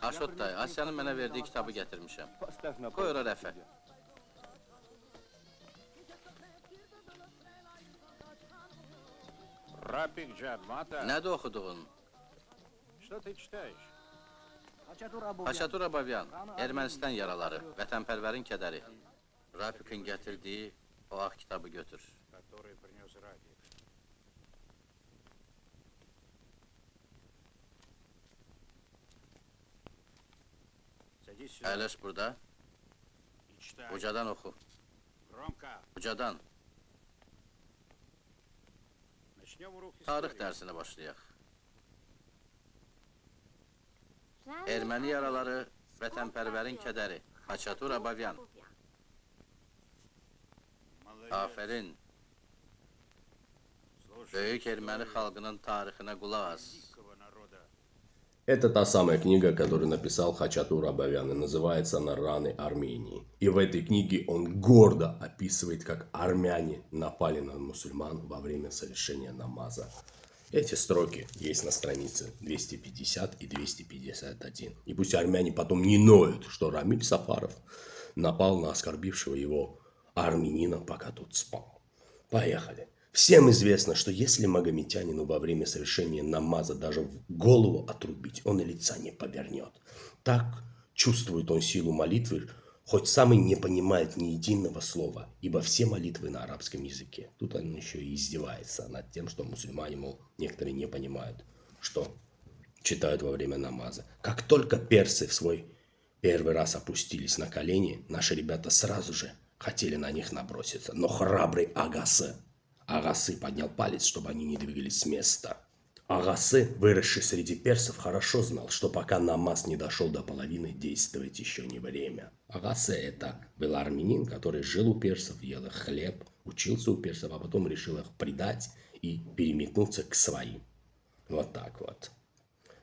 Aşot dayı, Asyanın mənə verdiyi kitabı gətirmişəm. Qoy ora rəfə. Nədir oxuduğun? Haçatur Abavyan, Ermənistan yaraları, vətənpərvərin kədəri. Rapikin gətirdiyi o ağ kitabı götür. Əyləş burada. Ucadan oxu. Ucadan. Tarix dərsinə başlayaq. Erməni yaraları, vətənpərvərin kədəri. Haçatur Abavyan. Afərin. Böyük erməni xalqının tarixinə qulaq as. Это та самая книга, которую написал Хачатур Абавян, и называется она «Раны Армении». И в этой книге он гордо описывает, как армяне напали на мусульман во время совершения намаза. Эти строки есть на странице 250 и 251. И пусть армяне потом не ноют, что Рамиль Сафаров напал на оскорбившего его армянина, пока тот спал. Поехали. Всем известно, что если магометянину во время совершения намаза даже в голову отрубить, он и лица не повернет. Так чувствует он силу молитвы, хоть сам и не понимает ни единого слова, ибо все молитвы на арабском языке. Тут он еще и издевается над тем, что мусульмане, мол, некоторые не понимают, что читают во время намаза. Как только персы в свой первый раз опустились на колени, наши ребята сразу же хотели на них наброситься. Но храбрый Агасы поднял палец, чтобы они не двигались с места. Агасы, выросший среди персов, хорошо знал, что пока намаз не дошел до половины, действовать еще не время. Агасы это был армянин, который жил у персов, ел их хлеб, учился у персов, а потом решил их предать и переметнуться к своим. Вот так вот.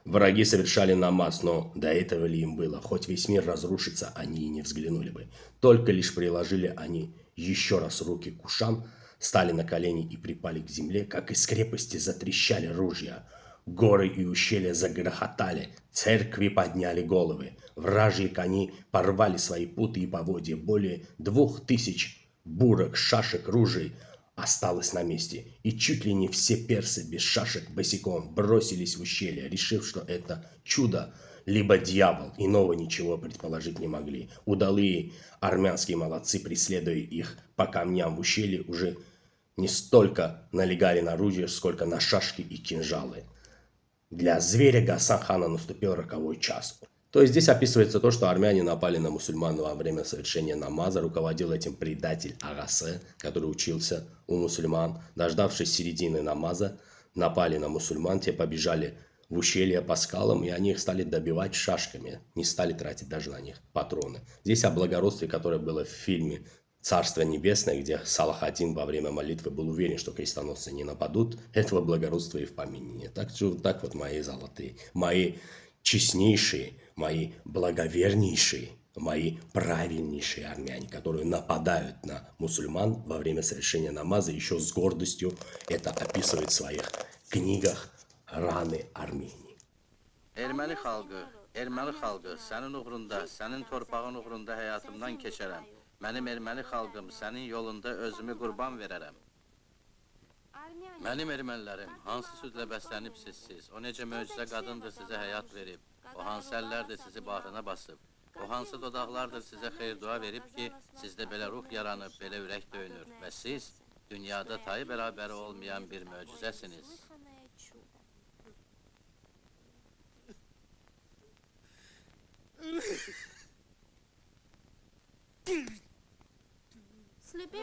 Враги совершали намаз, но до этого ли им было? Хоть весь мир разрушится, они и не взглянули бы. Только лишь приложили они еще раз руки к ушам, стали на колени и припали к земле, как из крепости затрещали ружья. Горы и ущелья загрохотали, церкви подняли головы, вражьи кони порвали свои путы и поводья. Более 2000 бурок, шашек, ружей осталось на месте. И чуть ли не все персы без шашек босиком бросились в ущелье, решив, что это чудо, либо дьявол, иного ничего предположить не могли. Удалые армянские молодцы, преследуя их по камням в ущелье, уже не столько налегали на ружья, сколько на шашки и кинжалы. Для зверя Гасан хана наступил роковой час. То есть здесь описывается то, что армяне напали на мусульман во время совершения намаза. Руководил этим предатель Агасе, который учился у мусульман. Дождавшись середины намаза, напали на мусульман, те побежали в ущелье по скалам, и они их стали добивать шашками, не стали тратить даже на них патроны. Здесь о благородстве, которое было в фильме «Царство небесное», где Салах один во время молитвы был уверен, что крестоносцы не нападут, этого благородства и в помине нет. Так вот мои золотые, мои честнейшие, мои благовернейшие, мои правильнейшие армяне, которые нападают на мусульман во время совершения намаза, еще с гордостью это описывают в своих книгах «Раны Armenии». Erməni xalqı, sənin uğrunda, sənin torpağın uğrunda həyatımdan keçərəm. Mənim erməni xalqım, sənin yolunda özümü qurban verərəm. Mənim ermənilərim, hansı südlə bəslənibsiz siz? O necə möcüzə qadındır sizə həyat verib? O hansı əllərdir sizi bağrına basıb? O hansı dodaqlardır sizə xeyir-dua verib ki, sizdə belə ruh yaranıb, belə ürək döyünür? Və siz dünyada tayı bərabəri olmayan bir möcüzəsiniz.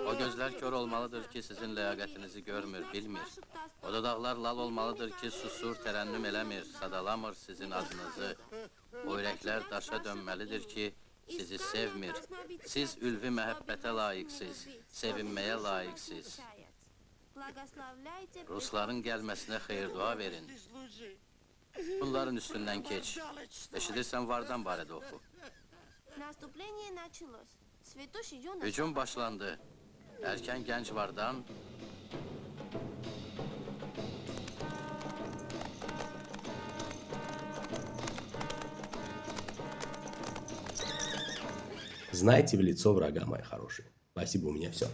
O gözlər kör olmalıdır ki, sizin ləyaqətinizi görmür, bilmir. O dodaqlar lal olmalıdır ki, susur, tərənnüm eləmir, sadalamır sizin adınızı. O ürəklər daşa dönməlidir ki, sizi sevmir. Siz ülvi məhəbbətə layiqsiz, sevinməyə layiqsiz. Rusların gəlməsinə xeyir-dua verin. Bunların üstündən keç. Eşidirsən, Vardan barədə oxu. Hücum başlandı. Erkən gənc Vardan Знайте в лицо врага, мои хорошие. Спасибо, у меня все.